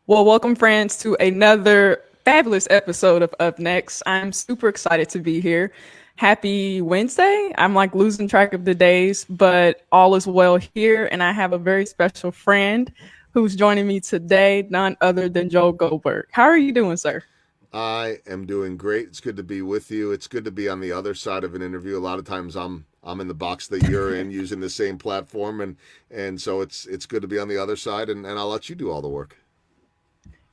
Well, welcome, friends, to another fabulous episode of NeXt. I'm super excited to be here. Happy Wednesday. I'm like losing track of the days, but all is well here. And I have a very special friend who's joining me today, none other than Joel Goldberg. How are you doing, sir? I am doing great. It's good to be with you. It's good to be on the other side of an interview. A lot of times I'm in the box that you're in using the same platform and so it's good to be on the other side and I'll let you do all the work.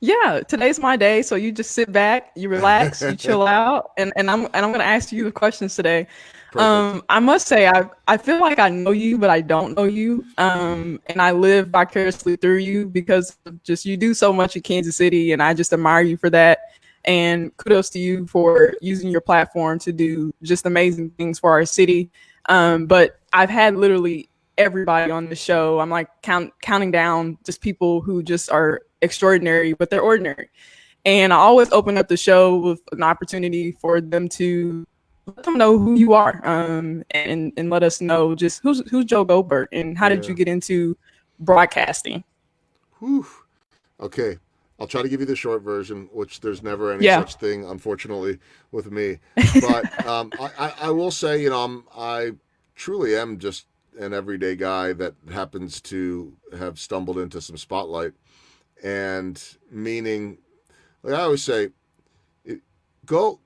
Yeah, today's my day. So you just sit back, you relax, you chill out, and I'm gonna ask you the questions today. Perfect. I must say I feel like I know you, but I don't know you. And I live vicariously through you because of just you do so much in Kansas City, and I just admire you for that. And kudos to you for using your platform to do just amazing things for our city. But I've had literally everybody on the show. I'm like counting down just people who just are extraordinary, but they're ordinary. And I always open up the show with an opportunity for them to let them know who you are, and let us know just who's Joe Goldberg and how did you Yeah. get into broadcasting? Whew. Okay. I'll try to give you the short version, which there's never any Yeah. such thing, unfortunately, with me. But I will say, I truly am just an everyday guy that happens to have stumbled into some spotlight. And meaning, like I always say, it, go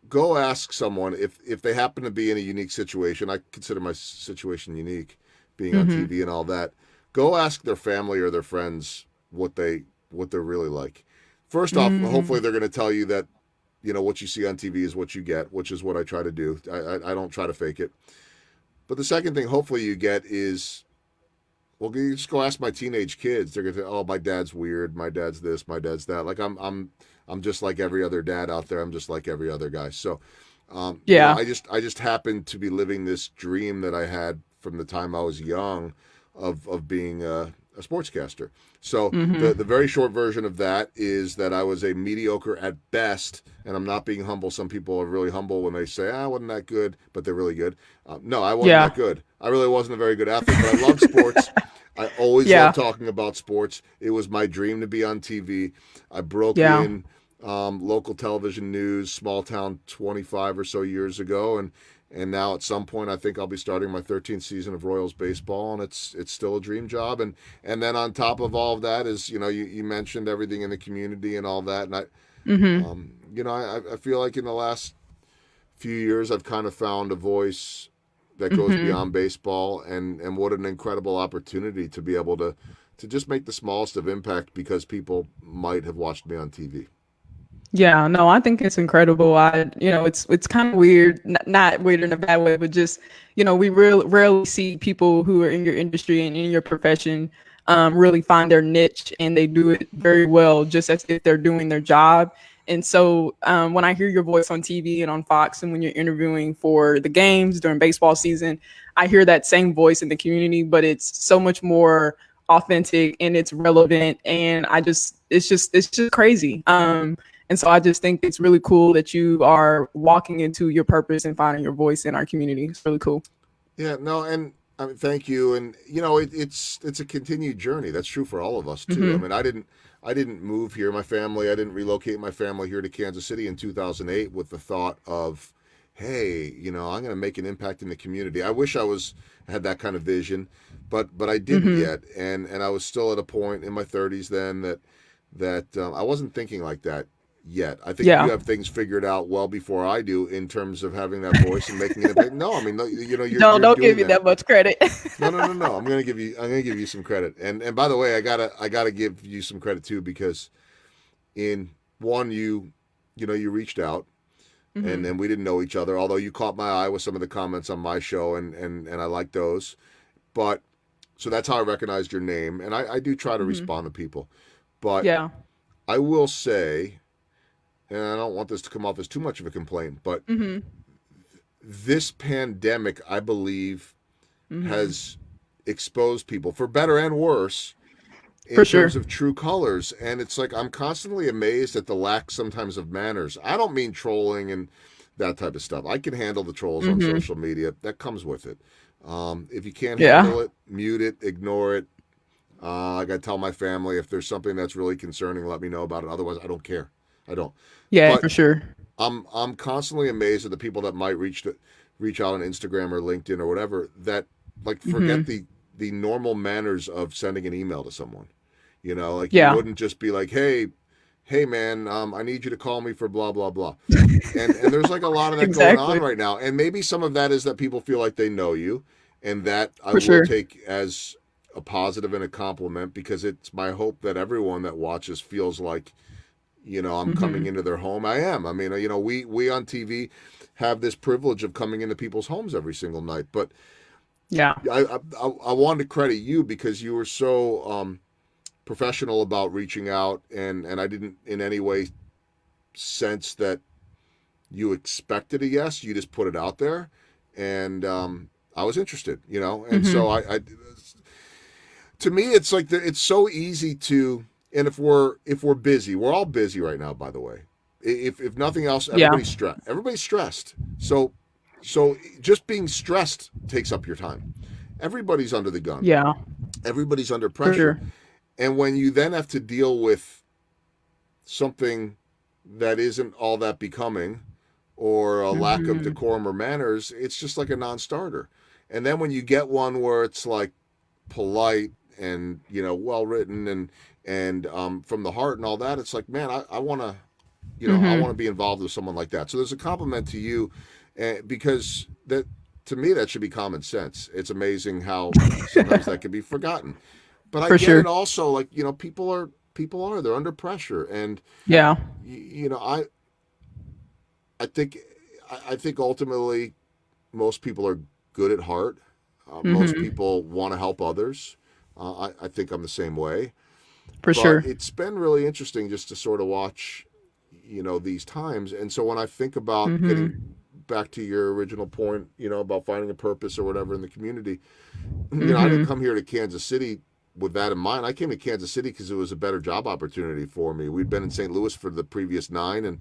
go ask someone if they happen to be in a unique situation. I consider my situation unique, being on Mm-hmm. TV and all that. Go ask their family or their friends what they're really like. First off, hopefully Mm. they're going to tell you that what you see on TV is what you get, which is what I try to do. I don't try to fake it. But the second thing, hopefully, you get is, well, you just go ask my teenage kids. They're gonna say, "Oh, my dad's weird. My dad's this. My dad's that." Like I'm just like every other dad out there. I'm just like every other guy. So, Yeah. I just happened to be living this dream that I had from the time I was young, of being a sportscaster. So Mm-hmm. the very short version of that is that I was a mediocre at best, and I'm not being humble. Some people are really humble when they say, "I wasn't that good," but they're really good. No, I wasn't Yeah. that good. I really wasn't a very good athlete, but I love sports. I always Yeah. loved talking about sports. It was my dream to be on TV. I broke Yeah. in local television news, small town, 25 or so years ago, and now at some point I think I'll be starting my 13th season of Royals baseball, and it's still a dream job. And then on top of all of that is, you mentioned everything in the community and all that, and Mm-hmm. I feel like in the last few years I've kind of found a voice that goes Mm-hmm. beyond baseball, and what an incredible opportunity to be able to just make the smallest of impact because people might have watched me on TV. Yeah, no, I think it's incredible. It's kind of weird, not weird in a bad way, but just, we rarely see people who are in your industry and in your profession really find their niche and they do it very well, just as if they're doing their job. And so when I hear your voice on TV and on Fox, and when you're interviewing for the games during baseball season, I hear that same voice in the community, but it's so much more authentic and it's relevant. And it's just crazy. And so I just think it's really cool that you are walking into your purpose and finding your voice in our community. It's really cool. Yeah, no, and I mean, thank you. And it's a continued journey. That's true for all of us too. I Mm-hmm. mean, I didn't move here. My family, I didn't relocate my family here to Kansas City in 2008 with the thought of, hey, I'm going to make an impact in the community. I wish had that kind of vision, but I didn't Mm-hmm. yet, and I was still at a point in my 30s then that I wasn't thinking like that yet. I think you Yeah. have things figured out well before I do in terms of having that voice and making an impact. No, I mean, no, Don't you're don't give doing me that. that much credit. No, no, no, no. I'm gonna give you some credit. And by the way, I gotta give you some credit too, because in one, you reached out, Mm-hmm. and we didn't know each other. Although you caught my eye with some of the comments on my show, and I like those. But so that's how I recognized your name, and I do try to Mm-hmm. respond to people. But Yeah. I will say, and I don't want this to come off as too much of a complaint, but Mm-hmm. this pandemic, I believe, Mm-hmm. has exposed people, for better and worse, For in terms sure. of true colors. And it's like I'm constantly amazed at the lack sometimes of manners. I don't mean trolling and that type of stuff. I can handle the trolls on Mm-hmm. social media. That comes with it. If you can't Yeah. handle it, mute it, ignore it. I got to tell my family if there's something that's really concerning, let me know about it. Otherwise, I don't care. I don't. Yeah, But for sure. I'm constantly amazed at the people that might reach out on Instagram or LinkedIn or whatever that like forget Hmm. the normal manners of sending an email to someone. You know, like you Yeah, wouldn't just be like, hey man, I need you to call me for blah blah blah. And there's like a lot of that going on exactly. right now. And maybe some of that is that people feel like they know you, and that I For will sure. take as a positive and a compliment because it's my hope that everyone that watches feels like, I'm coming Hmm. into their home. I am. I mean, we on TV have this privilege of coming into people's homes every single night. But Yeah. I wanted to credit you because you were so professional about reaching out, and I didn't in any way sense that you expected a yes. You just put it out there, and I was interested. And Hmm. so I to me, it's like it's so easy to. And if we're busy, we're all busy right now. By the way, if nothing else, Yeah. everybody's stressed. Everybody's stressed. So just being stressed takes up your time. Everybody's under the gun. Yeah. Everybody's under For pressure. sure. And when you then have to deal with something that isn't all that becoming or a lack of Hmm. decorum or manners, it's just like a non-starter. And then when you get one where it's like polite and well written and from the heart and all that, it's like, man, I want to I want to Hmm. be involved with someone like that. So there's a compliment to you, because that to me that should be common sense. It's amazing how sometimes that can be forgotten. But I For get it sure. also, like people are they're under pressure, and Yeah. I think I think ultimately most people are good at heart. Most Hmm. people want to help others. I think I'm the same way. For But sure. it's been really interesting just to sort of watch, these times. And so when I think about getting Hmm. back to your original point, about finding a purpose or whatever in the community, I didn't Hmm. come here to Kansas City with that in mind. I came to Kansas City because it was a better job opportunity for me. We'd been in St. Louis for the previous 9, and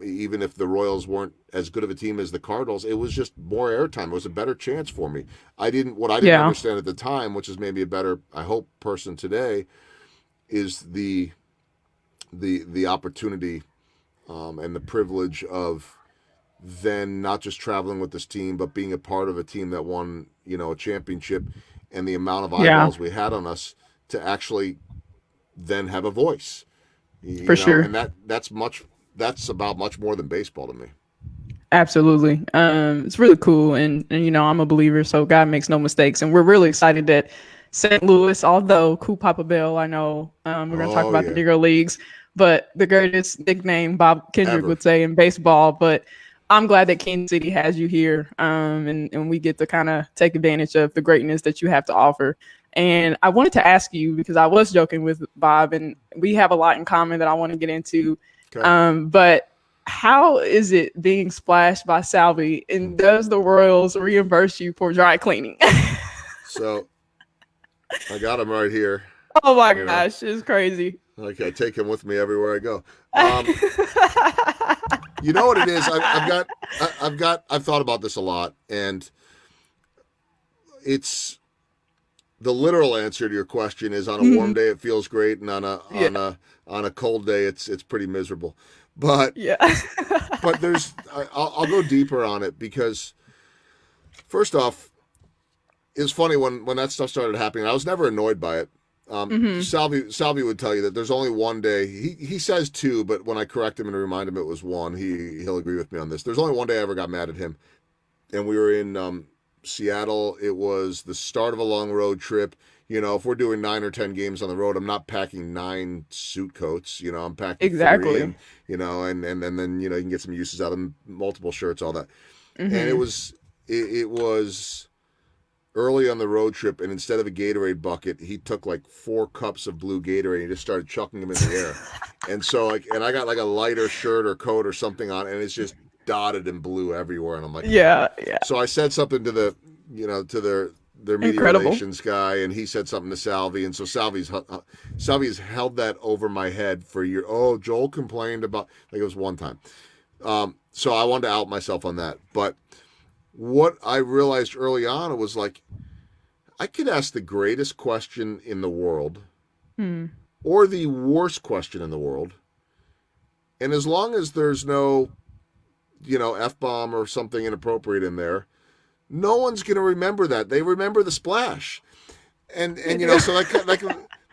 even if the Royals weren't as good of a team as the Cardinals, it was just more airtime. It was a better chance for me. I didn't Yeah. understand at the time, which is maybe a better, I hope, person today, is the opportunity and the privilege of then not just traveling with this team, but being a part of a team that won, a championship, and the amount of Yeah. eyeballs we had on us to actually then have a voice, For sure. and that's about much more than baseball to me. Absolutely. It's really cool. And, I'm a believer, so God makes no mistakes. And we're really excited that St. Louis, although Cool Papa Bell, I know we're going to talk Oh about the yeah, Negro Leagues, but the greatest nickname Bob Kendrick ever. would say in baseball. But I'm glad that Kansas City has you here, and we get to kind of take advantage of the greatness that you have to offer. And I wanted to ask you, because I was joking with Bob, and we have a lot in common that I want to get into. Okay, But how is it being splashed by Salvi, and does the Royals reimburse you for dry cleaning? so I got him right here. Oh my You know, gosh, it's crazy. like I take him with me everywhere I go. You know what it is? I've thought about this a lot, and it's the literal answer to your question is on a warm Mhm. day it feels great, and Yeah, on a cold day it's pretty miserable. But yeah. I'll go deeper on it because first off, it's funny when that stuff started happening. I was never annoyed by it. Hmm. Salvi would tell you that there's only one day. He says two, but when I correct him and remind him it was one, he'll agree with me on this. There's only one day I ever got mad at him, and we were in Seattle. It was the start of a long road trip. If we're doing 9 or 10 games on the road, I'm not packing 9 suit coats. I'm packing three, Exactly. and and then you can get some uses out of multiple shirts, all that. And Hmm. it was early on the road trip, and instead of a Gatorade bucket, he took like 4 cups of blue Gatorade and he just started chucking them in the air. And so and I got like a lighter shirt or coat or something on, and it's just dotted in blue everywhere. And I'm like, Yeah, yeah. so I said something to to their media Incredible. relations guy, and he said something to Salvi, and so Salvi's held that over my head for a year. Oh, Joel complained about, like, it was one time. So I wanted to out myself on that, but what I realized early on was like I could ask the greatest question in the world Mm. or the worst question in the world. And as long as there's no, F-bomb or something inappropriate in there, no one's going to remember that. They remember the splash. And so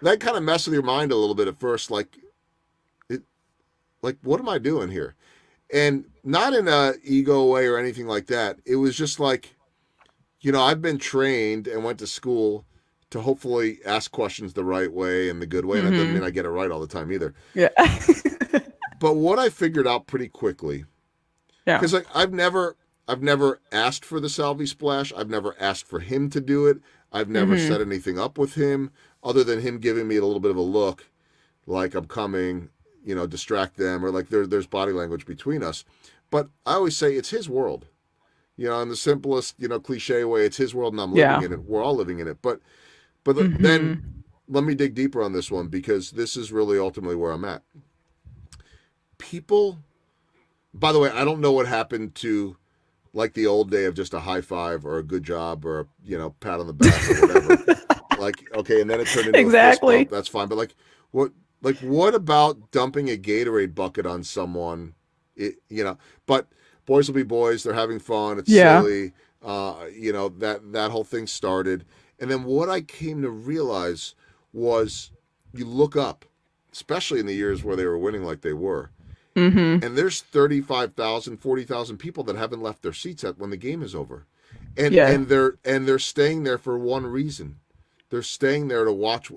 that kind of messes with your mind a little bit at first, like what am I doing here? And not in a ego way or anything like that. It was just like, I've been trained and went to school to hopefully ask questions the right way and the good way. And that doesn't mean Mm-hmm. I get it right all the time either. Yeah. But what I figured out pretty quickly, Yeah. because like I've never asked for the Salvi splash. I've never asked for him to do it. I've never Mm-hmm. set anything up with him other than him giving me a little bit of a look, like I'm coming, distract them, or like there's body language between us. But I always say it's his world. In the simplest, cliche way, it's his world and I'm living Yeah. in it. We're all living in it. But then Mm-hmm. let me dig deeper on this one because this is really ultimately where I'm at. People, by the way, I don't know what happened to like the old day of just a high five or a good job or a, pat on the back or whatever. Like, okay, and then it turned into a fist bump. Exactly. That's fine. But what what about dumping a Gatorade bucket on someone? But boys will be boys. They're having fun. It's Yeah. silly. That whole thing started. And then what I came to realize was you look up, especially in the years where they were winning like they were, Mm-hmm. and there's 35,000, 40,000 people that haven't left their seats at when the game is over. And Yeah. and they're staying there for one reason. They're staying there to watch.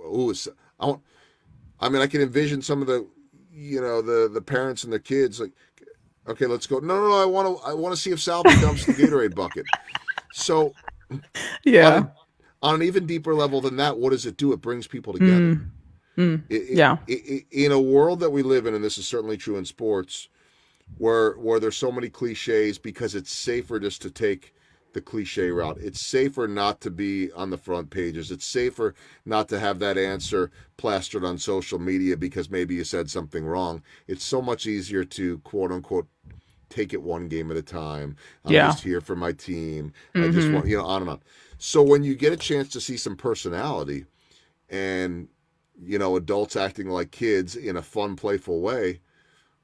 I can envision some of the parents and the kids like, okay, let's go. No, I want to see if Salvi dumps the Gatorade bucket. So on Yeah. a on an even deeper level than that, what does it do? It brings people together. Mm. Mm. Yeah. In a world that we live in, and this is certainly true in sports, where there's so many cliches because it's safer just to take the cliche route. It's safer not to be on the front pages. It's safer not to have that answer plastered on social media because maybe you said something wrong. It's so much easier to quote unquote take it one game at a time. I'm Yeah. just here for my team. I just Mm-hmm. want, on and on. So when you get a chance to see some personality and adults acting like kids in a fun, playful way,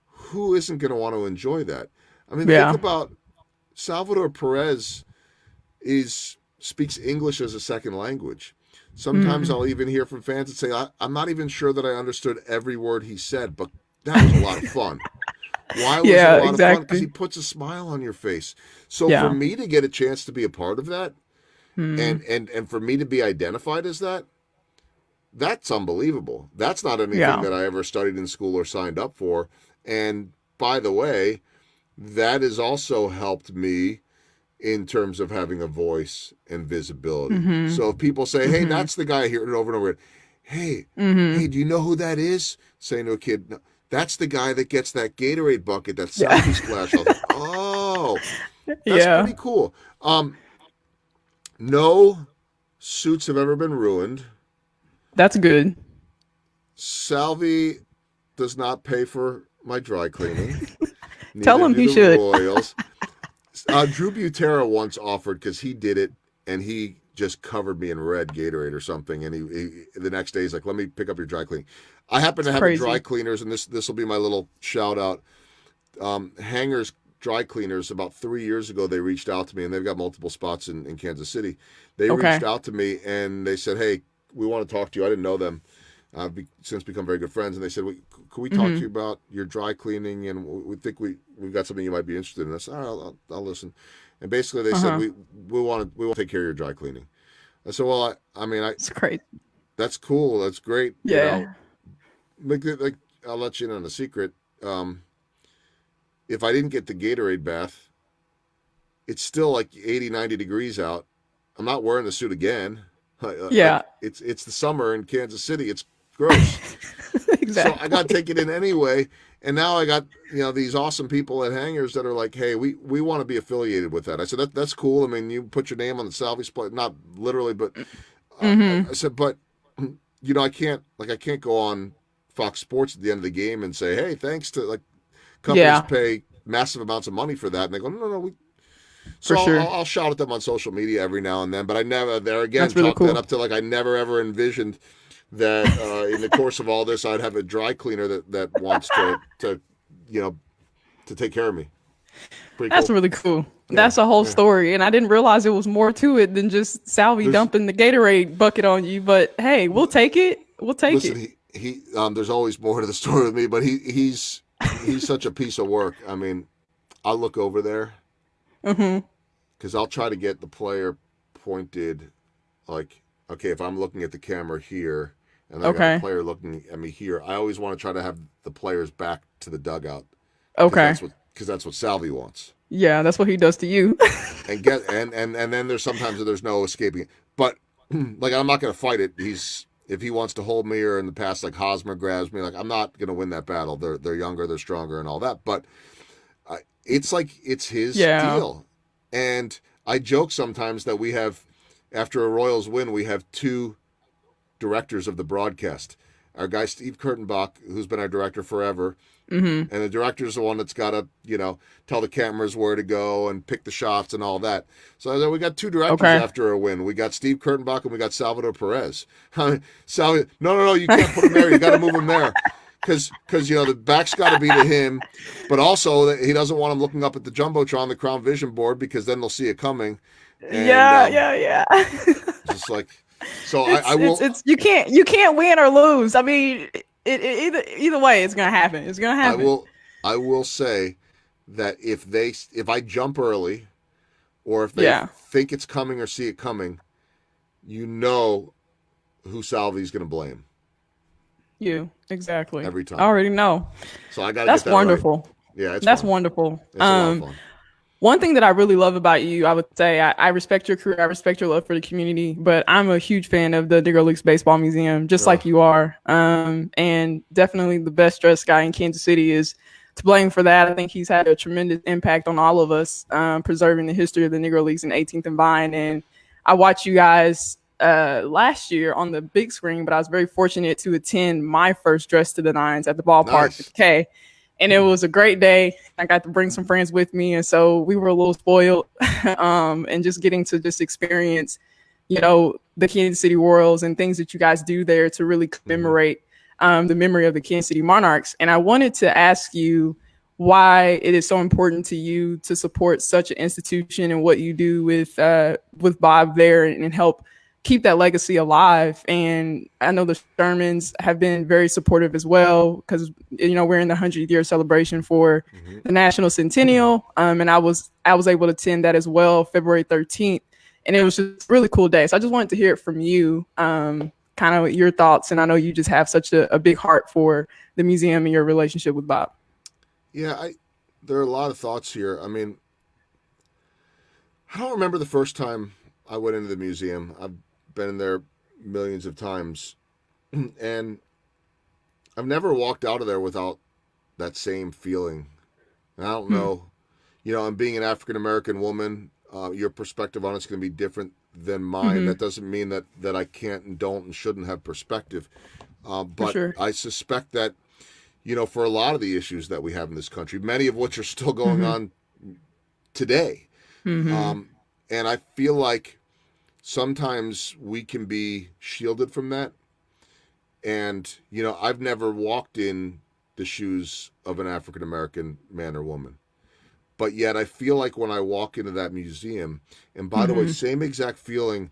who isn't going to want to enjoy that? I mean, think Yeah. about Salvador Perez speaks English as a second language. Sometimes Mm. I'll even hear from fans that say, I'm not even sure that I understood every word he said, but that was a lot of fun. Why was it a Yeah. lot of fun? Because he Exactly. puts a smile on your face. So for Yeah. me to get a chance to be a part of that, Mm. and for me to be identified as that, that's unbelievable. That's not anything Yeah. that I ever studied in school or signed up for. And by the way, that has also helped me in terms of having a voice and visibility. Mm-hmm. So if people say, "Hey, Mm-hmm. that's the guy," I hear it over and over again. Hey, Mm-hmm. do you know who that is? Saying to a kid, "No, that's the guy that gets that Gatorade bucket, that Yeah. selfie splash." Oh, that's Yeah. pretty cool. No suits have ever been ruined. That's good. Salvi does not pay for my dry cleaning. Tell Neither him do he the should. Royals. Drew Butera once offered because he did it and he just covered me in red Gatorade or something. And he the next day he's like, "Let me pick up your dry cleaning." I happen It's to have a dry crazy. cleaners, and this will be my little shout out. Hangers Dry Cleaners about 3 years ago they reached out to me, and they've got multiple spots in Kansas City. They reached Okay. out to me and they said, "Hey, we want to talk to you." I didn't know them. Since become very good friends, and they said, "Could we talk to Mm-hmm. you about your dry cleaning? And we think we've got something you might be interested in." I said, "All right, I'll listen." And basically, they said, Uh-huh. "We want to take care of your dry cleaning." I said, "Well, I It's crazy. that's cool, that's great, Yeah. like I'll let you in on a secret. If I didn't get the Gatorade bath, it's still like 80, 90 degrees out. I'm not wearing the suit again. Yeah. It's the summer in Kansas City. It's gross." So I got Exactly. to take it in anyway. And now I got, these awesome people at Hangers that are like, "Hey, we want to be affiliated with that." I said, that's cool. I mean, you put your name on the Salvi split, not literally, but Mm-hmm. I said, but, I can't go on Fox Sports at the end of the game and say, "Hey, thanks to," like, companies Yeah. pay massive amounts of money for that. And they go, "No, no, For So sure. I'll shout at them on social media every now and then, but I never, there again, That's really chalk that cool. up to like I never ever envisioned that in the course of all this, I'd have a dry cleaner that wants to you know to take care of me. Pretty That's cool. really cool. Yeah, That's a whole yeah. story. And I didn't realize it was more to it than just Salvi There's dumping the Gatorade bucket on you. But hey, we'll take it. We'll take listen, it. he there's always more to the story with me, but he's such a piece of work. I mean, I'll look over there Hmm. because I'll try to get the player pointed like, okay, if I'm looking at the camera here and I got the Okay. player looking at me here, I always want to try to have the players back to the dugout Okay. because that's what Salvi wants. Yeah, that's what he does to you. And and then there's sometimes there's no escaping it. But like I'm not going to fight it. He's if he wants to hold me or in the past like Hosmer grabs me, like I'm not going to win that battle. They're younger, they're stronger, and all that. But it's like it's his Yeah. deal. And I joke sometimes that we have after a Royals win, we have two directors of the broadcast. Our guy Steve Kurtenbach, who's been our director forever, Hmm. and the director's the one that's got to, tell the cameras where to go and pick the shots and all that. So we got two directors Okay. after a win. We got Steve Kurtenbach and we got Salvador Perez. Salvador, no, you can't put him there. You got to move him there. Because the back's got to be to him, but also he doesn't want him looking up at the jumbotron, the Crown Vision board, because then they'll see it coming, and Yeah, yeah, yeah. just like so, I It's will it's you can't win or lose. I mean, either way, it's gonna happen. It's gonna I happen. will I will say that if I jump early or if they Yeah. think it's coming or see it coming, you know who Salvi's going to blame You exactly. every I time. already know. So I got to get That's that right. wonderful. Yeah, it's That's fun. wonderful. It's a lot of fun. One thing that I really love about you, I would say, I respect your career, I respect your love for the community, but I'm a huge fan of the Negro Leagues Baseball Museum, just Uh, like you are. And definitely the best dressed guy in Kansas City is to blame for that. I think he's had a tremendous impact on all of us, preserving the history of the Negro Leagues in 18th and Vine. And I watched you guys last year on the big screen, but I was very fortunate to attend my first Dress to the Nines at the ballpark with nice. the K, and it was a great day. I got to bring some friends with me, and so we were a little spoiled, and just getting to just experience, the Kansas City Royals and things that you guys do there to really Mm-hmm. commemorate the memory of the Kansas City Monarchs. And I wanted to ask you why it is so important to you to support such an institution and what you do with Bob there and help keep that legacy alive. And I know the Shermans have been very supportive as well because we're in the 100-year celebration for Mm-hmm. the National Centennial, and I was able to attend that as well, February 13th, and it was just a really cool day. So I just wanted to hear it from you, kind of your thoughts. And I know you just have such a big heart for the museum and your relationship with Bob. Yeah, there are a lot of thoughts here. I mean, I don't remember the first time I went into the museum. I've been in there millions of times, and I've never walked out of there without that same feeling. And I don't Hmm. know, and being an African American woman, your perspective on it's going to be different than mine. Hmm. That doesn't mean that I can't and don't and shouldn't have perspective. For But sure. I suspect that, for a lot of the issues that we have in this country, many of which are still going Hmm. on today. Hmm. Um, and I feel like sometimes we can be shielded from that. And, I've never walked in the shoes of an African American man or woman. But yet I feel like when I walk into that museum, and by the way, Hmm. same exact feeling,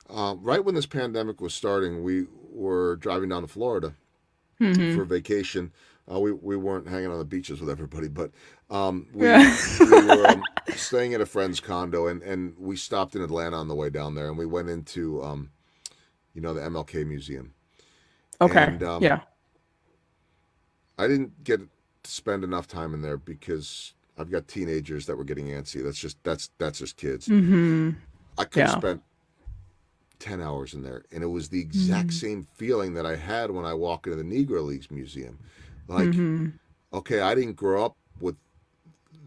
right when this pandemic was starting, we were driving down to Florida for Hmm. vacation. We weren't hanging on the beaches with everybody, but Yeah. we were staying at a friend's condo, and we stopped in Atlanta on the way down there, and we went into the MLK Museum, Okay. and Yeah. I didn't get to spend enough time in there because I've got teenagers that were getting antsy. That's just kids. Hmm. I could have Yeah. spent 10 hours in there, and it was the exact Hmm. same feeling that I had when I walk into the Negro Leagues Museum. Like, Hmm. okay, I didn't grow up with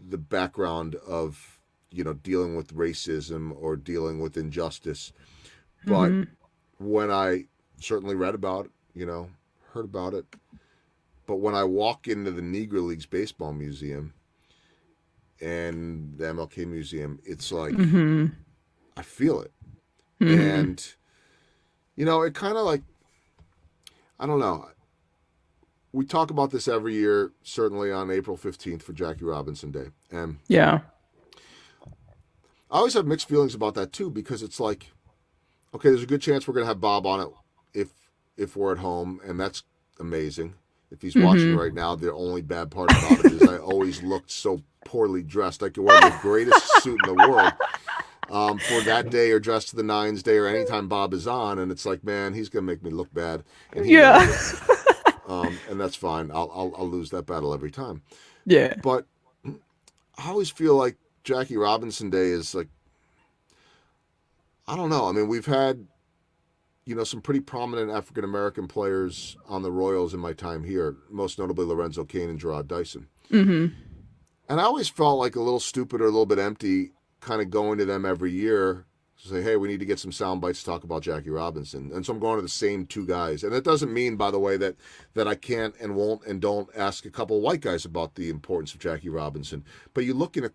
the background of dealing with racism or dealing with injustice, but Hmm. when I certainly read about it, heard about it, but when I walk into the Negro Leagues Baseball Museum, and the MLK Museum, it's like Mm-hmm. I feel it. Mm-hmm. And it kind of like, I don't know. We talk about this every year, certainly on April 15th for Jackie Robinson Day. And Yeah. I always have mixed feelings about that too, because it's like, okay, there's a good chance we're going to have Bob on it if we're at home, and that's amazing. If he's watching Mm-hmm. right now, the only bad part about it is I always looked so poorly dressed. I could wear the greatest suit in the world for that day or dress to the nines day or anytime Bob is on, and it's like, man, he's going to make me look bad, and he Yeah. knows it. And that's fine. I'll lose that battle every time. Yeah. But I always feel like Jackie Robinson Day is like, I don't know. I mean, we've had some pretty prominent African American players on the Royals in my time here, most notably Lorenzo Cain and Gerard Dyson. Mm-hmm. And I always felt like a little stupid or a little bit empty kind of going to them every year to say, hey, we need to get some sound bites to talk about Jackie Robinson. And so I'm going to the same two guys. And that doesn't mean, by the way, that I can't and won't and don't ask a couple of white guys about the importance of Jackie Robinson. But you look in a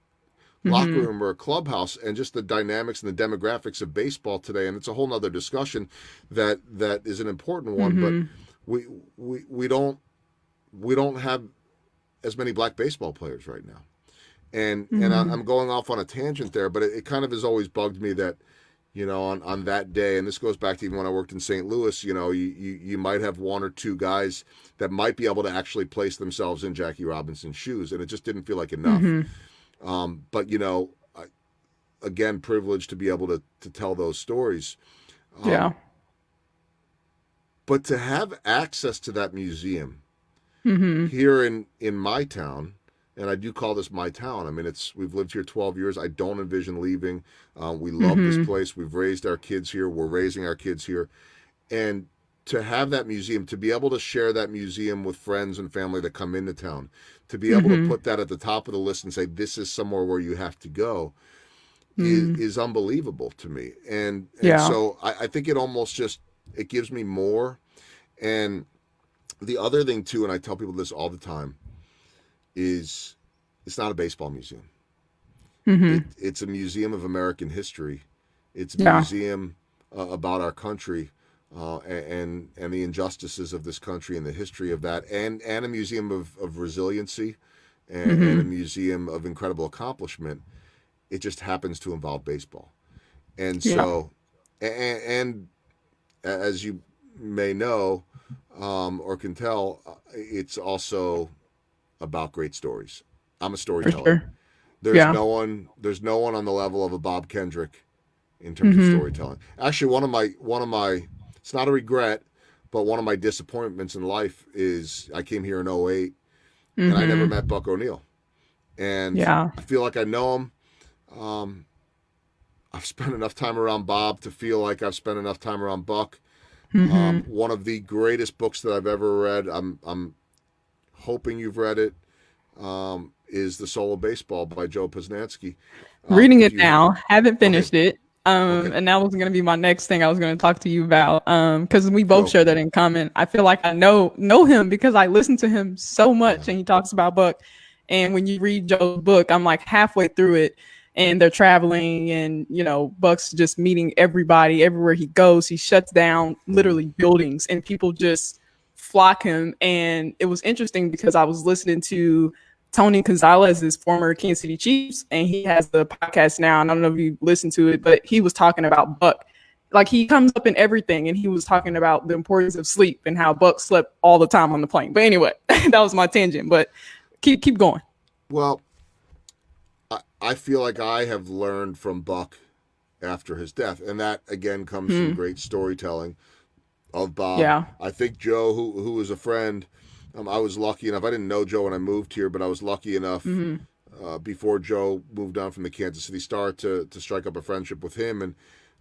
locker Mm-hmm. room or a clubhouse and just the dynamics and the demographics of baseball today, and it's a whole nother discussion that is an important one, but Mm-hmm. we we don't have as many black baseball players right now. And Mm-hmm. I'm going off on a tangent there, but it kind of has always bugged me that on that day, and this goes back to even when I worked in St. Louis, you might have one or two guys that might be able to actually place themselves in Jackie Robinson's shoes, and it just didn't feel like enough. Mm-hmm. But again, privileged to be able to tell those stories. Yeah. Um, but to have access to that museum Mm-hmm. here in my town, and I do call this my town. I mean, we've lived here 12 years. I don't envision leaving. We love this Mm-hmm. place. We've raised our kids here. We're raising our kids here, and to have that museum, to be able to share that museum with friends and family that come into town, to be able to Mm-hmm. put that at the top of the list and say this is somewhere where you have to go, is Mm-hmm. is unbelievable to me. And Yeah. so I think it almost just it gives me more. And the other thing too, and I tell people this all the time, is it's not a baseball museum. Mm-hmm. It's a museum of American history. It's a Yeah. museum about our country, and the injustices of this country and the history of that, and a museum of resiliency, and a Mm-hmm. museum of incredible accomplishment. It just happens to involve baseball. And Yeah. so, and as you may know, or can tell, it's also about great stories. I'm a For storyteller. sure. There's Yeah. no one. There's no one on the level of a Bob Kendrick in terms of Mm-hmm. storytelling. Actually, one of my. It's not a regret, but one of my disappointments in life is I came here in '08 and I never Mm-hmm. met Buck O'Neill, and Yeah. I feel like I know him. Um, I've spent enough time around Bob to feel like I've spent enough time around Buck. Mm-hmm. One of the greatest books that I've ever read. I'm hoping you've read it. Is The Soul of Baseball by Joe Posnanski. Reading If it you now, haven't okay, finished it. okay, And that was going to be my next thing I was going to talk to you about. Because we both go. share that in common. I feel like I know him because I listen to him so much, and he talks about Buck. And when you read Joe's book, I'm like halfway through it, and they're traveling, and Buck's just meeting everybody everywhere he goes. He shuts down literally buildings, and people just flock him. And it was interesting because I was listening to Tony Gonzalez's former Kansas City Chiefs, and he has the podcast now. And I don't know if you listened to it, but he was talking about Buck. Like he comes up in everything, and he was talking about the importance of sleep and how Buck slept all the time on the plane. But anyway, that was my tangent. But keep going. Well, I feel like I have learned from Buck after his death, and that again comes from Hmm. great storytelling of Bob. Yeah. I think Joe, who was a friend, I was lucky enough. I didn't know Joe when I moved here, but I was lucky enough Hmm. before Joe moved on from the Kansas City Star to strike up a friendship with him. And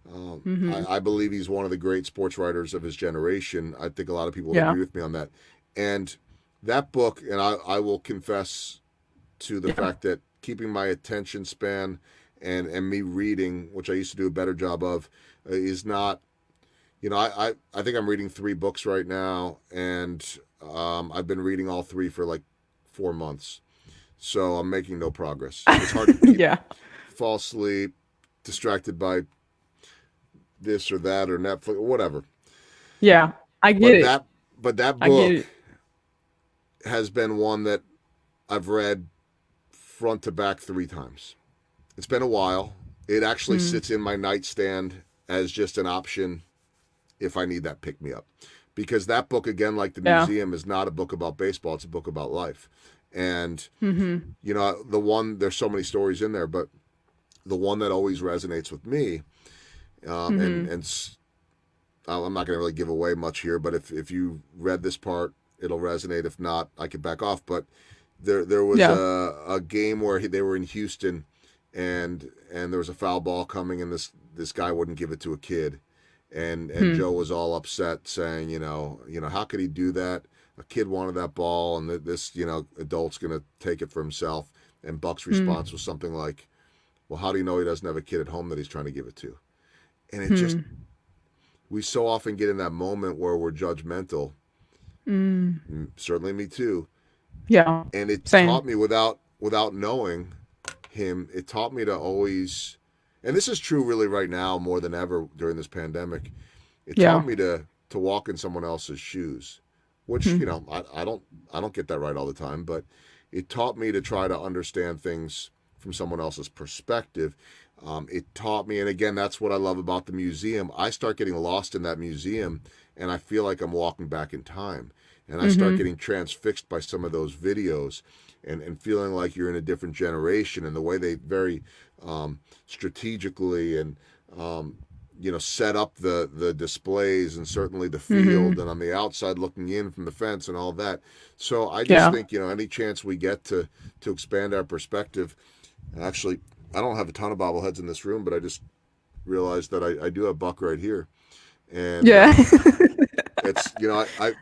Hmm. I believe he's one of the great sports writers of his generation. I think a lot of people would Yeah. agree with me on that. And that book, and I will confess to the Yeah. fact that keeping my attention span and me reading, which I used to do a better job of, is not. I think I'm reading 3 books right now, and I've been reading all 3 for like 4 months. so I'm making no progress. It's hard to keep Yeah. fall asleep, distracted by this or that or Netflix or whatever. Yeah. I get But it. that but that I get book it. has been one that I've read front to back 3 times. It's been a while. It actually Mm. sits in my nightstand as just an option if I need that pick me up. Because that book, again, like the Yeah. museum, is not a book about baseball, it's a book about life. And, Mm-hmm. there's so many stories in there, but the one that always resonates with me, Mm-hmm. I'm not going to really give away much here, but if you read this part, it'll resonate. If not, I could back off. But there was Yeah. a game where they were in Houston, and there was a foul ball coming, and this guy wouldn't give it to a kid, and Hmm. Joe was all upset, saying, how could he do that? A kid wanted that ball, and this adult's gonna take it for himself. And Buck's Hmm. response was something like, "Well, how do you know he doesn't have a kid at home that he's trying to give it to?" And it just Hmm. we so often get in that moment where we're judgmental. Mm. Certainly me too. Yeah. And it Same. taught me without knowing him, it taught me to always, and this is true really right now more than ever during this pandemic. It taught Yeah. me to walk in someone else's shoes, which Hmm. I don't get that right all the time, but it taught me to try to understand things from someone else's perspective. It taught me, and again, that's what I love about the museum. I start getting lost in that museum, and I feel like I'm walking back in time, and I start Mm-hmm. getting transfixed by some of those videos, and feeling like you're in a different generation, and the way they very strategically and set up the displays, and certainly the Mm-hmm. field, and on the outside looking in from the fence and all that. So I just Yeah. think any chance we get to expand our perspective. Actually, I don't have a ton of bobbleheads in this room, but I just realized that I do have Buck right here, and Yeah. it's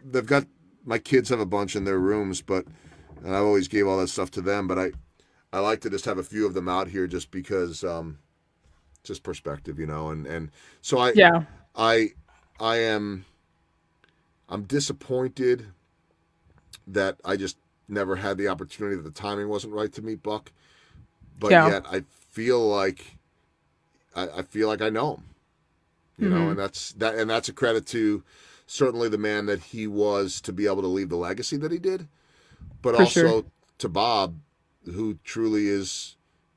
they've got my kids have a bunch in their rooms, but and I always gave all that stuff to them, but I like to just have a few of them out here just because just perspective, and so Yeah. I I am I'm disappointed that I just never had the opportunity, that the timing wasn't right to meet Buck, but Yeah. yet I feel like I know him, Mm-hmm. and that's a credit to certainly the man that he was, to be able to leave the legacy that he did, but For sure. also to Bob, who truly is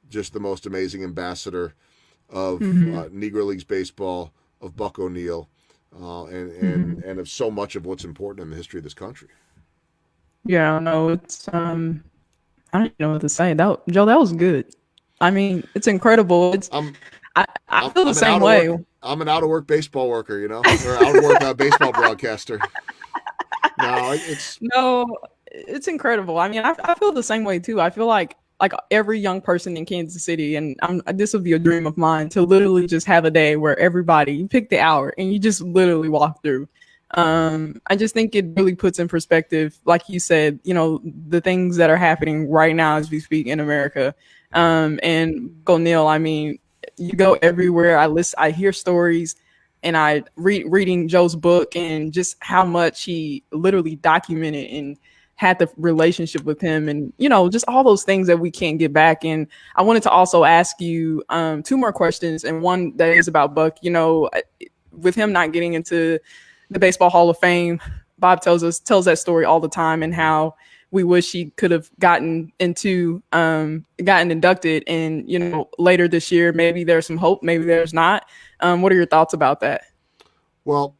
just the most amazing ambassador of Mm-hmm. Negro Leagues baseball, of Buck O'Neill, and Mm-hmm. and and of so much of what's important in the history of this country. Yeah. No, it's I don't even know what to say. Joe, that was good. I mean, it's incredible. I'm I I'm feel the I'm an same out of way. work I'm an out of work baseball worker, or out of work baseball broadcaster. No, it's No, it's incredible. I mean, I feel the same way too. I feel like every young person in Kansas City, and this would be a dream of mine to literally just have a day where everybody you pick the hour and you just literally walk through. I just think it really puts in perspective, like you said, the things that are happening right now as we speak in America. And O'Neill, I mean, you go everywhere. I hear stories, and I reading Joe's book and just how much he literally documented and had the relationship with him, and just all those things that we can't get back. And I wanted to also ask you two more questions, and one that is about Buck. With him not getting into the Baseball Hall of Fame, Bob tells that story all the time, and how we wish he could have gotten inducted. And later this year, maybe there's some hope, maybe there's not. What are your thoughts about that? well,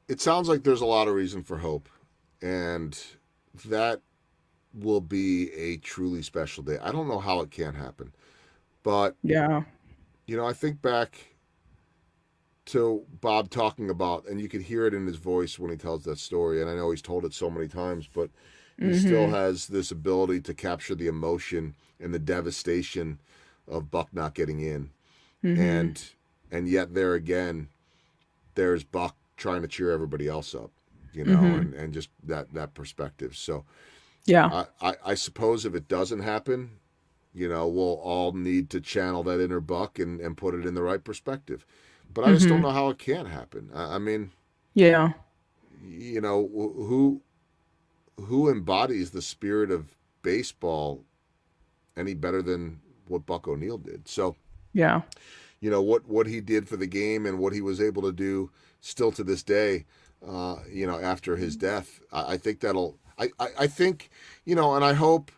it sounds like there's a lot of reason for hope, and that will be a truly special day. I don't know how it can happen, but Yeah. I think back to Bob talking about, and you could hear it in his voice when he tells that story. And I know he's told it so many times, but he still Mm-hmm. has this ability to capture the emotion and the devastation of Buck not getting in. Mm-hmm. And yet there again, there's Buck trying to cheer everybody else up, Mm-hmm. and just that perspective. So Yeah. I suppose if it doesn't happen, we'll all need to channel that inner Buck and put it in the right perspective. But I just don't Mm-hmm. know how it can happen. I mean, Yeah. you know, who embodies the spirit of baseball any better than what Buck O'Neill did. So, Yeah. what he did for the game and what he was able to do still to this day, after his death, I think that'll. I think, and I hope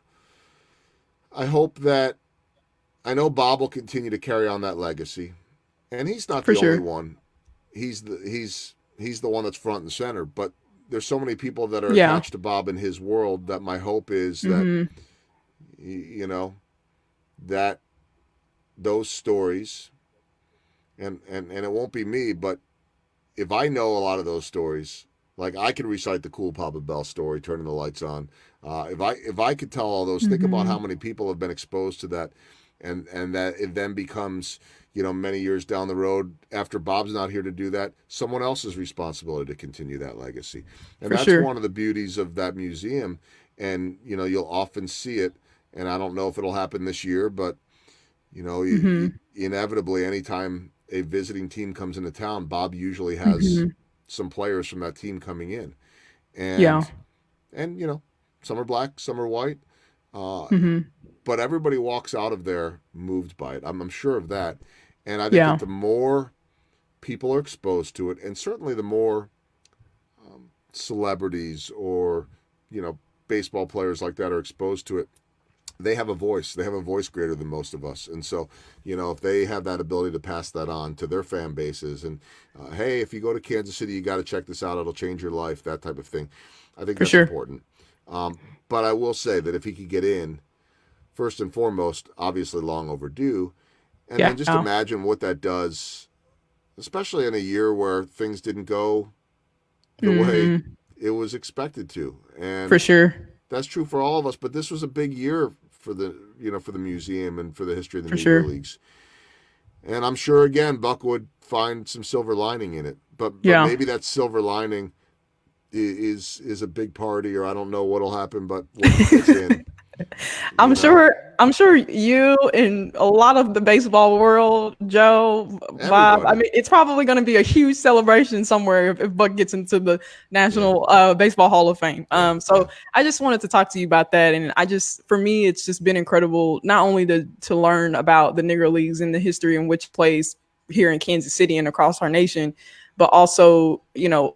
that I know Bob will continue to carry on that legacy, and he's not For the only sure. one. He's the one that's front and center, but there's so many people that are Yeah. attached to Bob in his world that my hope is that Hmm. you know that those stories, and it won't be me, but if I know a lot of those stories, like I could recite the cool Papa Bell story, turning the lights on. If I could tell all those, think about how Hmm. many people have been exposed to that, and that it then becomes, many years down the road after Bob's not here to do that, someone else's responsibility to continue that legacy, and For that's sure. one of the beauties of that museum. And you'll often see it, and I don't know if it'll happen this year, but Hmm. inevitably, anytime a visiting team comes into town, Bob usually has Hmm. some players from that team coming in, Yeah. and some are black, some are white, uh, Hmm. but everybody walks out of there moved by it. I'm sure of that, and I think that Yeah. the more people are exposed to it, and certainly the more celebrities or baseball players like that are exposed to it, they have a voice. They have a voice greater than most of us. And so, if they have that ability to pass that on to their fan bases, and hey, if you go to Kansas City, you got to check this out. It'll change your life. That type of thing. I think For that's sure. important. But I will say that if he could get in, first and foremost, obviously long overdue. And then Yeah. just imagine what that does, especially in a year where things didn't go the way Hmm. it was expected to. For And sure. that's true for all of us, but this was a big year for the museum and for the history of the For Negro sure. Leagues. And I'm sure again Buck would find some silver lining in it. But Yeah. maybe that silver lining is a big party, or I don't know what'll happen, but when he gets in, I'm you know, sure I'm sure you and a lot of the baseball world, Joe, Bob, I everybody. mean, it's probably going to be a huge celebration somewhere if Buck gets into the Yeah, National Baseball Hall of Fame. yeah, So yeah. I just wanted to talk to you about that. And for me, it's just been incredible, not only to learn about the Negro Leagues and the history in which plays here in Kansas City and across our nation, but also,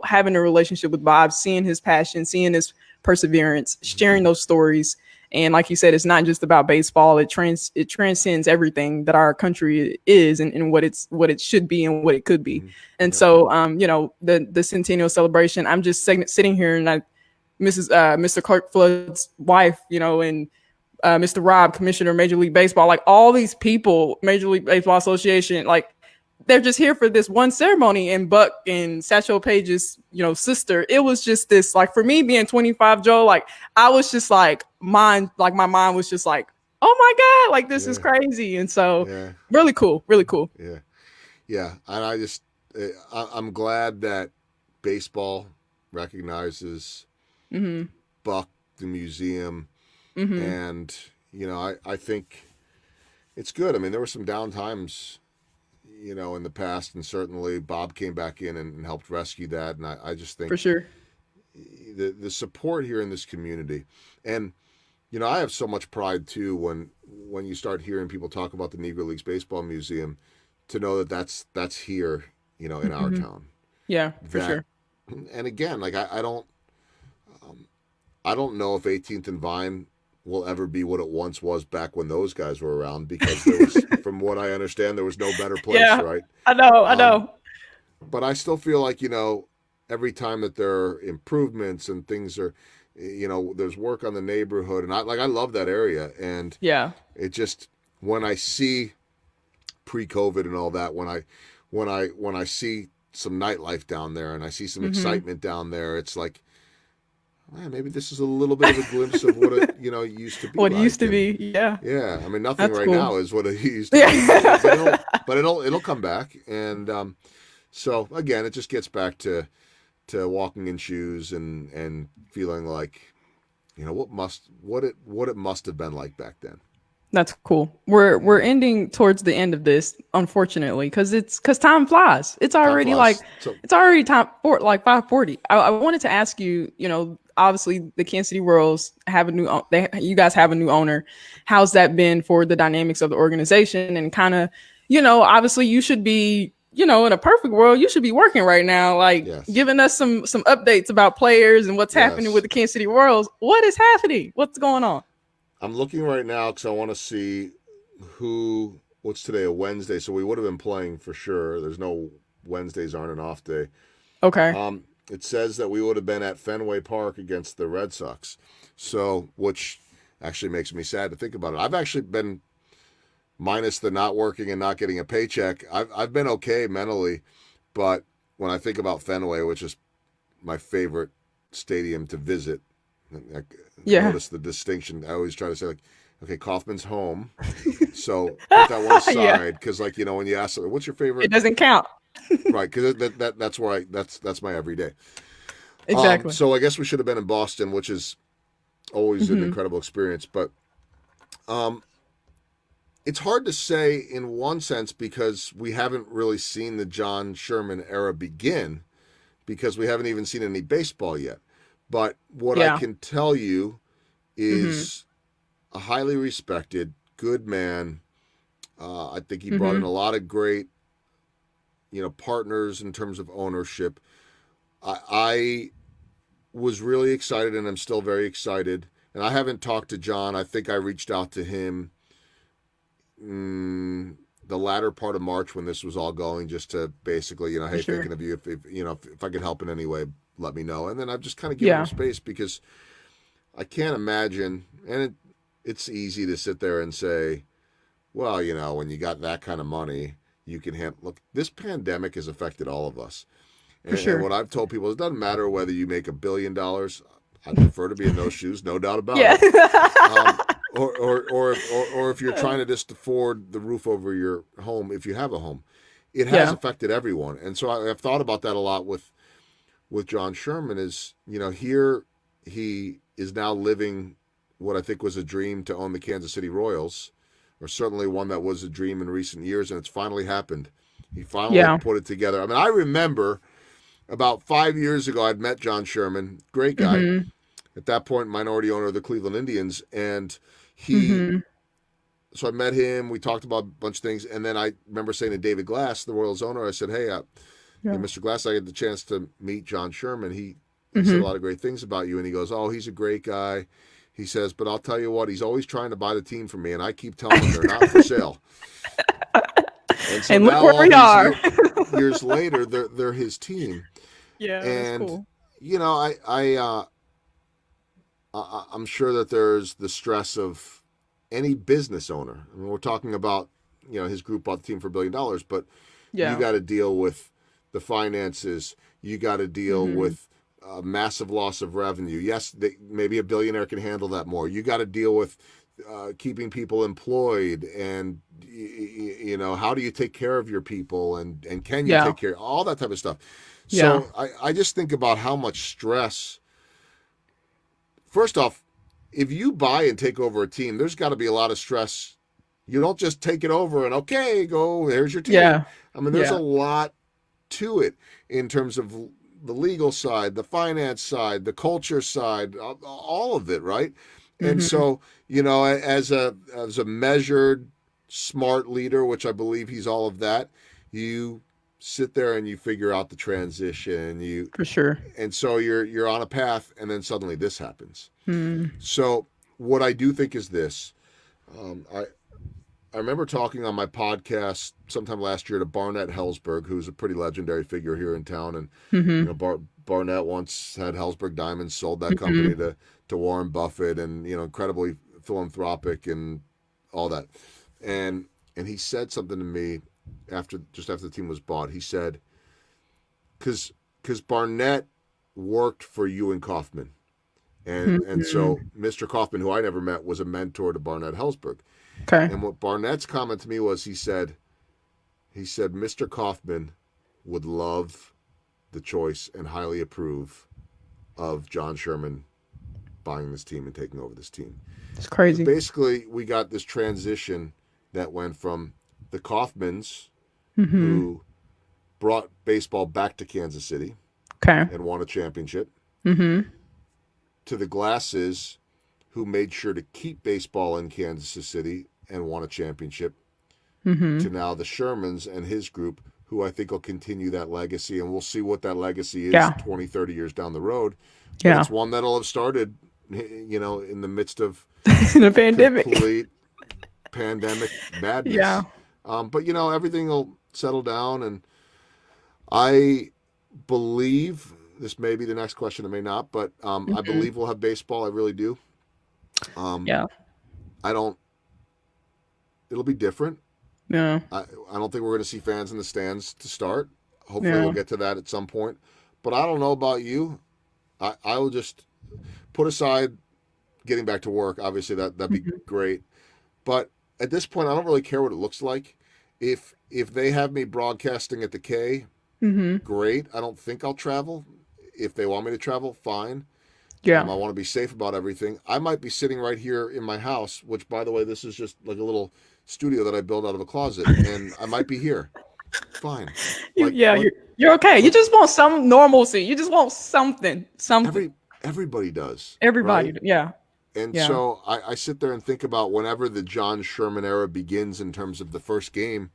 having a relationship with Bob, seeing his passion, seeing his perseverance, Mm-hmm. sharing those stories. And like you said, it's not just about baseball. It transcends everything that our country is, and what it should be and what it could be. Mm-hmm. And Yep. so, the centennial celebration. I'm just sitting here, and Mr. Clark Flood's wife, and Mr. Rob, Commissioner, Major League Baseball, like all these people, Major League Baseball Association, like they're just here for this one ceremony. And Buck and Satchel Paige's, sister, it was just this, like, for me being 25, Joe, like I was just like my mind was just like, oh my God, like this is Yeah, crazy. And so yeah, really cool, really cool. yeah, yeah. And I'm glad that baseball recognizes Hmm. Buck, the museum, Hmm. and I think it's good. I mean, there were some down times, in the past, and certainly Bob came back in and helped rescue that. And I just For think sure. the support here in this community, and I have so much pride too when you start hearing people talk about the Negro Leagues Baseball Museum, to know that that's here, in our Hmm. town. Yeah, for That, sure. and again, like I don't know if 18th and Vine will ever be what it once was back when those guys were around, because there was, from what I understand, there was no better place, Yeah, right? I know, I Um, know. but I still feel like, every time that there are improvements and things are, there's work on the neighborhood, and I love that area, and Yeah. it just, when I see pre-COVID and all that, when I see some nightlife down there and I see some Hmm. excitement down there, it's like, man, maybe this is a little bit of a glimpse of what it used to be What it used like. to And be. Yeah. yeah, I mean, nothing That's right cool. now is what it used to be, but Yeah. it'll come back. And so again, it just gets back to walking in shoes, and feeling like, what it must have been like back then. That's cool. We're Yeah, ending towards the end of this, unfortunately, because time flies. time flies. So It's already time for like 5:40. I wanted to ask you, obviously the Kansas City Royals have you guys have a new owner. How's that been for the dynamics of the organization and kind of, obviously you should be, in a perfect world, you should be working right now, like Yes. giving us some updates about players and what's happening with Yes. the Kansas City Royals. What is happening? What's going on? I'm looking right now because I want to see what's today, a Wednesday. So we would have been playing for sure. There's no Wednesdays aren't an off day. Okay. It says that we would have been at Fenway Park against the Red Sox. So, which actually makes me sad to think about it. I've actually been, minus the not working and not getting a paycheck, I've been okay mentally. But when I think about Fenway, which is my favorite stadium to visit, I notice the distinction. I always try to say, like, okay, Kaufman's home. So put that one aside because, like, when you ask, what's your favorite? It doesn't count. Right, because that's where that's my everyday. Exactly. So I guess we should have been in Boston, which is always an incredible experience. But it's hard to say in one sense because we haven't really seen the John Sherman era begin because we haven't even seen any baseball yet. But what I can tell you is a highly respected, good man. I think he brought in a lot of great, partners in terms of ownership. I was really excited, and I'm still very excited. And I haven't talked to John. I think I reached out to him the latter part of March when this was all going, just to basically, hey, thinking of you. If I could help in any way, let me know. And then I've just kind of given him space because I can't imagine, and it's easy to sit there and say, well, when you got that kind of money, you can handle. Look, this pandemic has affected all of us. And what I've told people, it doesn't matter whether you make $1 billion. I'd prefer to be in those shoes, no doubt about it. Or if you're trying to just afford the roof over your home, if you have a home, it has affected everyone. And so I've thought about that a lot with John Sherman. Is here he is now living what I think was a dream to own the Kansas City Royals, or certainly one that was a dream in recent years, and it's finally happened. He finally put it together. I mean, I remember about 5 years ago, I'd met John Sherman, great guy, at that point, minority owner of the Cleveland Indians, and so I met him, we talked about a bunch of things, and then I remember saying to David Glass, the Royals owner, I said, hey, Mr. Glass, I had the chance to meet John Sherman. He said a lot of great things about you, and he goes, oh, he's a great guy. He says, but I'll tell you what, he's always trying to buy the team from me, and I keep telling him they're not for sale. And so look where we are. Years later, they're his team. Yeah, and that's cool. I'm sure that there's the stress of any business owner. I mean, we're talking about his group bought the team for $1 billion, but you got to deal with the finances. You got to deal with massive loss of revenue. Yes, maybe a billionaire can handle that more. You got to deal with keeping people employed, and how do you take care of your people, and can you take care of all that type of stuff. So I just think about how much stress. First off, if you buy and take over a team, there's got to be a lot of stress. You don't just take it over and okay, go, there's your team. Yeah. I mean, there's a lot to it in terms of the legal side, the finance side, the culture side, all of it, right? And so, as a measured, smart leader, which I believe he's all of that, you sit there and you figure out the transition. For sure. And so you're on a path, and then suddenly this happens. So what I do think is this. I remember talking on my podcast sometime last year to Barnett Hellsberg, who's a pretty legendary figure here in town. And Barnett once had Hellsberg Diamonds, sold that company to Warren Buffett, and incredibly philanthropic and all that. And he said something to me after the team was bought. He said, because Barnett worked for you and Kaufman. And so Mr. Kaufman, who I never met, was a mentor to Barnett Hellsberg. Okay. And what Barnett's comment to me was, he said, Mr. Kaufman would love the choice and highly approve of John Sherman buying this team and taking over this team. It's crazy. So basically, we got this transition that went from the Kaufmans, who brought baseball back to Kansas City and won a championship, to the Glasses, who made sure to keep baseball in Kansas City and won a championship, to now the Shermans and his group, who I think will continue that legacy. And we'll see what that legacy is Yeah. 20, 30 years down the road. But Yeah. it's one that'll have started, in the midst of In a pandemic. complete pandemic Yeah. madness. But, everything will settle down. And I believe this may be the next question, it may not, but I believe we'll have baseball. I really do. Yeah. I don't, it'll be different. Yeah. I don't think we're going to see fans in the stands to start. Hopefully, Yeah. we'll get to that at some point. But I don't know about you. I will just put aside getting back to work. Obviously, that'd be great. But at this point, I don't really care what it looks like. If they have me broadcasting at the K, great. I don't think I'll travel. If they want me to travel, fine. Yeah. I want to be safe about everything. I might be sitting right here in my house, which, by the way, this is just like a little studio that I built out of a closet, and I might be here. Fine. You're okay. You just want some normalcy. You just want something. Everybody does. Everybody. Right? Yeah. And so I sit there and think about whenever the John Sherman era begins in terms of the first game,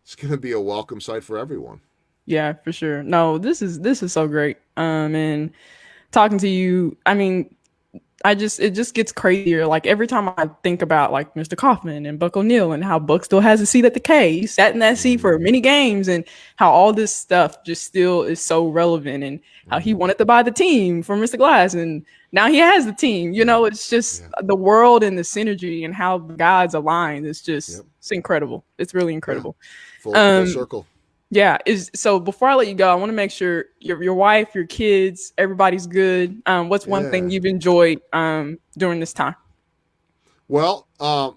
it's going to be a welcome sight for everyone. Yeah, for sure. No, this is so great. And talking to you, I mean, it just gets crazier. Like every time I think about like Mr. Kaufman and Buck O'Neill and how Buck still has a seat at the K, he sat in that seat for many games, and how all this stuff just still is so relevant, and how he wanted to buy the team for Mr. Glass, and now he has the team. It's just the world and the synergy and how the gods align. It's just it's incredible. It's really incredible. Full circle. Yeah. So before I let you go, I want to make sure your wife, your kids, everybody's good. What's one thing you've enjoyed during this time? Well, I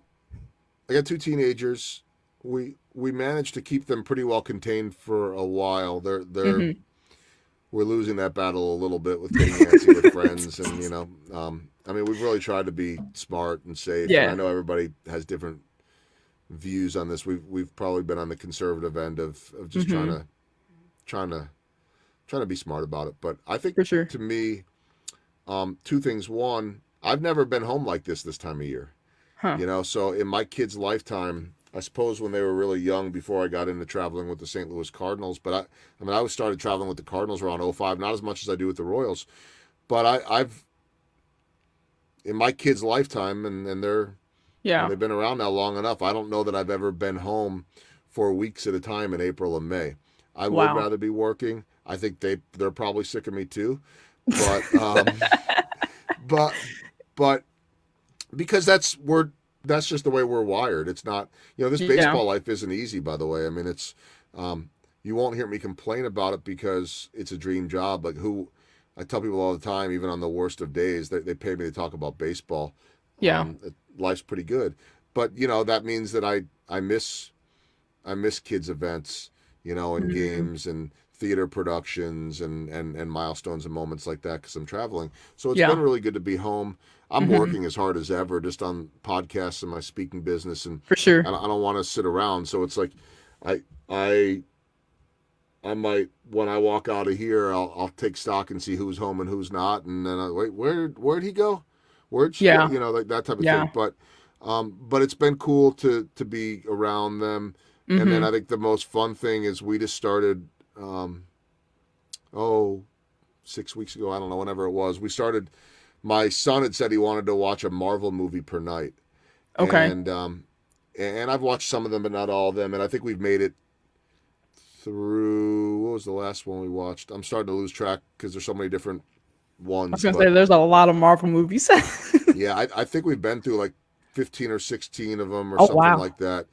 got 2 teenagers. We managed to keep them pretty well contained for a while. We're losing that battle a little bit with getting antsy with friends, and we've really tried to be smart and safe. Yeah. And I know everybody has different views on this. We've probably been on the conservative end of just trying to be smart about it. But I think, for sure, to me, 2 things. One, I've never been home like this time of year. So in my kids' lifetime, I suppose when they were really young, before I got into traveling with the St. Louis Cardinals, but I started traveling with the Cardinals around 2005, not as much as I do with the Royals, but I've in my kids' lifetime, and they've been around now long enough. I don't know that I've ever been home for weeks at a time in April and May. I would rather be working. I think they're probably sick of me too, but but because that's just the way we're wired. It's not, this baseball life isn't easy, by the way. I mean, it's you won't hear me complain about it because it's a dream job. Like I tell people all the time, even on the worst of days, they pay me to talk about baseball. Life's pretty good, but that means that I miss kids events, and games and theater productions and milestones and moments like that, because I'm traveling. So it's been really good to be home. I'm working as hard as ever, just on podcasts and my speaking business, and for sure, I don't want to sit around. So it's like I might, when I walk out of here, I'll take stock and see who's home and who's not, and then wait, where'd he go? Where'd she go? Like that type of thing. But it's been cool to be around them. And then I think the most fun thing is we just started 6 weeks ago, I don't know, whenever it was. My son had said he wanted to watch a Marvel movie per night. Okay. And I've watched some of them, but not all of them. And I think we've made it through, what was the last one we watched? I'm starting to lose track because there's so many different ones. I was going to say, there's a lot of Marvel movies. Yeah, I think we've been through like 15 or 16 of them or something like that.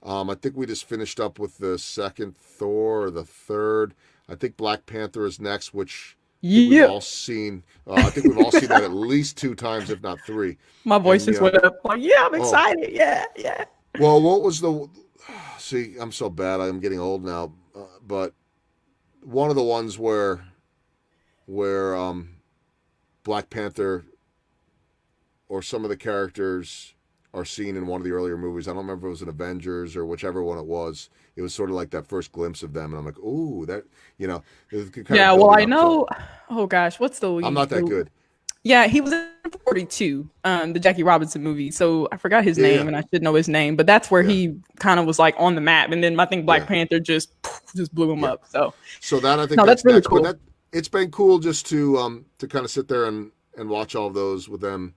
I think we just finished up with the second Thor or the third. I think Black Panther is next, which we've all seen. I think we've all seen that at least 2 times, if not 3. My voice just went up. Like, I'm excited. Yeah. Well, what was the? See, I'm so bad. I'm getting old now. But one of the ones where Black Panther or some of the characters are seen in one of the earlier movies. I don't remember if it was an Avengers or whichever one it was. It was sort of like that first glimpse of them, and I'm like, ooh, that, yeah. Well, I know. Oh gosh, what's the lead? I'm not that good. Yeah, he was in 42, the Jackie Robinson movie. So I forgot his Yeah, yeah, name, and I should know his name, but that's where yeah, he kind of was like on the map. And then I think Black yeah, Panther just blew him yeah. up. So So that I think no, that's that's really next. But cool. that it's been cool just to kind of sit there and watch all of those with them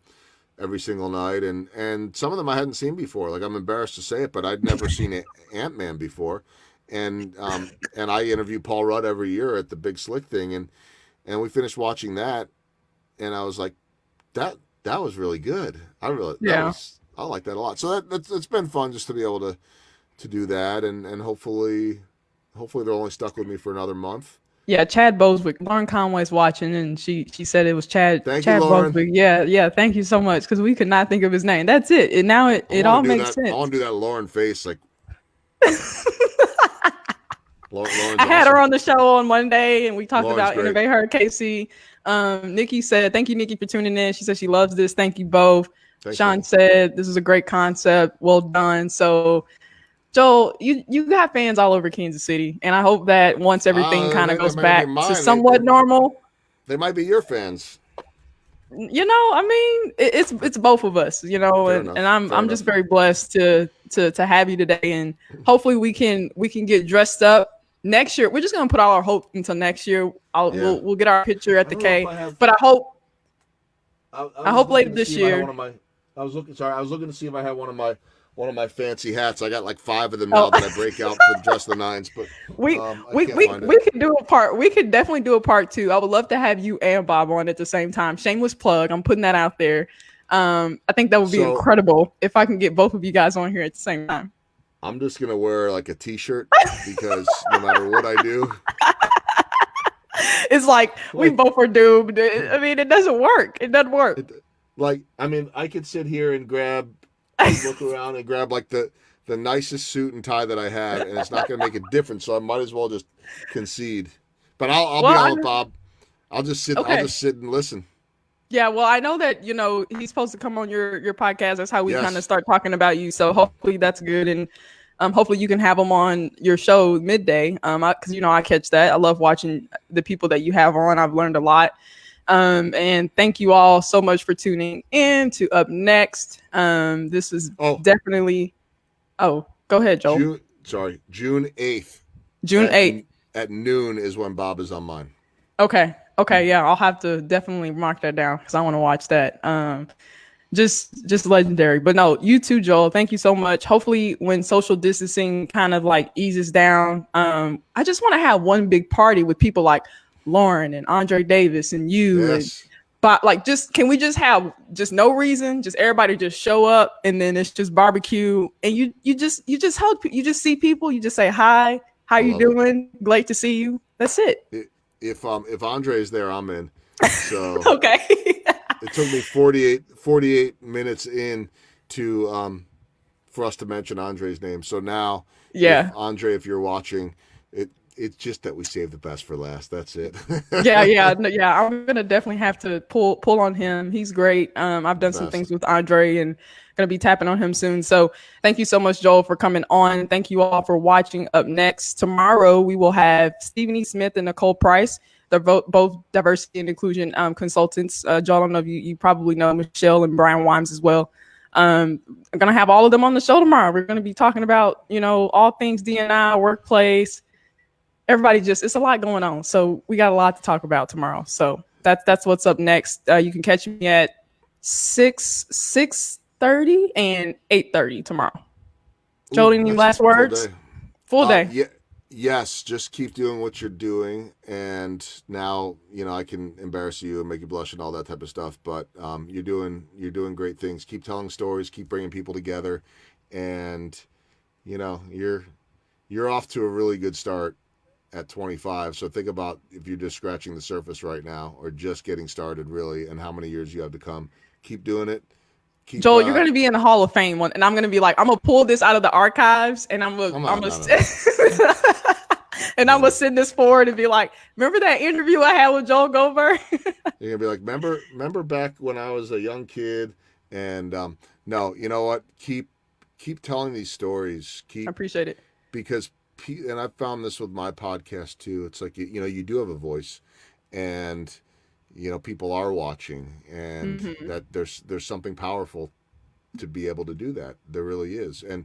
every single night, and some of them I hadn't seen before. Like I'm embarrassed to say it, but I'd never seen Ant-Man before, and I interview Paul Rudd every year at the Big Slick thing, and we finished watching that, and I was like, that was really good. Yeah. I like that a lot. So that's it's been fun just to be able to do that, and hopefully they're only stuck with me for another month. Yeah, Chad Boswick. Lauren Conway's watching, and she said it was Thank you, Chad Lauren. Boswick. Yeah, yeah. Thank you so much because we could not think of his name. That's it. And now it all makes I want sense. to do that Lauren face. Like Lauren's I had her awesome. on the show on Monday, and we talked Lauren's about great. Innovate Her, Casey. Nikki said, "Thank you, Nikki, for tuning in." She said she loves this. Thank you both. Thanks, Sean man. said this is a great concept. Well done. So Joel, you got fans all over Kansas City, and I hope that once everything kind of They goes may not be back to mine. somewhat normal, They might be your fans. I mean, it's both of us, Fair and enough. Fair I'm just enough. very blessed to have you today, and hopefully we can get dressed up next year. We're just gonna put all our hope until next year. Yeah. We'll get our picture at I the don't know if K, I have. but I I was hope looking later to this see if I had year. one of my. I was looking. Sorry, I was looking to see if I had One of my fancy hats. I got like 5 of them Oh, now that I break out for just the nines, but we I can't find it. we could do a part. We could definitely do a part two. I would love to have you and Bob on at the same time. Shameless plug. I'm putting that out there. I think that would be So incredible if I can get both of you guys on here at the same time. I'm just gonna wear like a t-shirt because no matter what I do, It's like we like both are doomed. I mean, it doesn't work. It doesn't work. it, I mean, I could sit here and look around and grab like the nicest suit and tie that I have, and it's not gonna make a difference. So I might as well just concede. But I'll be Well, on with Bob. I'll okay. just sit and listen. Yeah, well, I know that he's supposed to come on your podcast. That's how we kind of Yes. start talking about you. So hopefully that's good, and hopefully you can have him on your show midday. Because I catch that. I love watching the people that you have on. I've learned a lot. And thank you all so much for tuning in to Up Next. This is Oh, definitely. Oh, go ahead, Joel. June 8th June at 8th. at noon is when Bob is on mine. Okay. Okay. Yeah, I'll have to definitely mark that down because I want to watch that. Just legendary. But no, you too, Joel. Thank you so much. Hopefully, when social distancing kind of like eases down, I just want to have one big party with people like Lauren and Andre Davis and you and. Yes. But like, just can we just have just no reason, just everybody just show up and then it's just barbecue and you just help, you just see people, you just say hi, how I you love it. doing, great to see you. That's it. If Andre is there, I'm in. So Okay. it took me 48 minutes in to for us to mention Andre's name. So now, Yeah. if you're watching, it's just that we saved the best for last. That's it. Yeah, yeah, no, yeah. I'm gonna definitely have to pull on him. He's great. I've The done some things best. with Andre and gonna be tapping on him soon. So thank you so much, Joel, for coming on. Thank you all for watching. Up next tomorrow, we will have Stephen E. Smith and Nicole Price. They're both diversity and inclusion consultants. Joel, I don't know if you probably know Michelle and Brian Wimes as well. I'm gonna have all of them on the show tomorrow. We're gonna be talking about all things D&I, workplace, everybody. Just, it's a lot going on, so we got a lot to talk about tomorrow. So that's what's up next. You can catch me at 6:30 and 8:30 tomorrow. Joel, Ooh, any that's a last full words? day. Full day. Yeah, yes. Just keep doing what you're doing, and now I can embarrass you and make you blush and all that type of stuff. But you're doing great things. Keep telling stories. Keep bringing people together, and you're off to a really good start at 25. So think about if you're just scratching the surface right now, or just getting started, really, and how many years you have to come. Keep doing it. Keep. Joel, you're going to be in the Hall of Fame one, and I'm going to be like, I'm going to pull this out of the archives, and Come I'm on, going no, no, no, to, and I'm no. going to send this forward and be like, remember that interview I had with Joel Goldberg? You're gonna be like, remember back when I was a young kid, and no, you know what? Keep telling these stories. I Keep appreciate it. because and I've found this with my podcast too. It's like you do have a voice, and people are watching, and Mm-hmm. that there's something powerful to be able to do that. There really is. And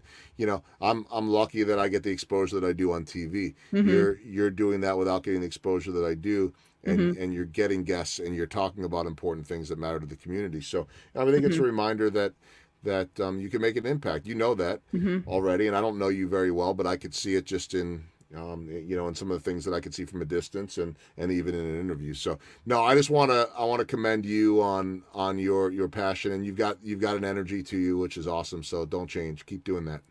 I'm lucky that I get the exposure that I do on TV. Mm-hmm. You're doing that without getting the exposure that I do, and Mm-hmm. you're getting guests, and you're talking about important things that matter to the community. So I think it's Mm-hmm. a reminder that you can make an impact. You know that Mm-hmm. already, and I don't know you very well, but I could see it just in some of the things that I could see from a distance, and even in an interview. So no, I want to commend you on your passion, and you've got an energy to you, which is awesome. So don't change. Keep doing that.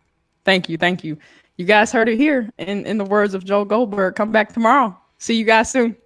Thank you. Thank you. You guys heard it here in the words of Joel Goldberg. Come back tomorrow. See you guys soon.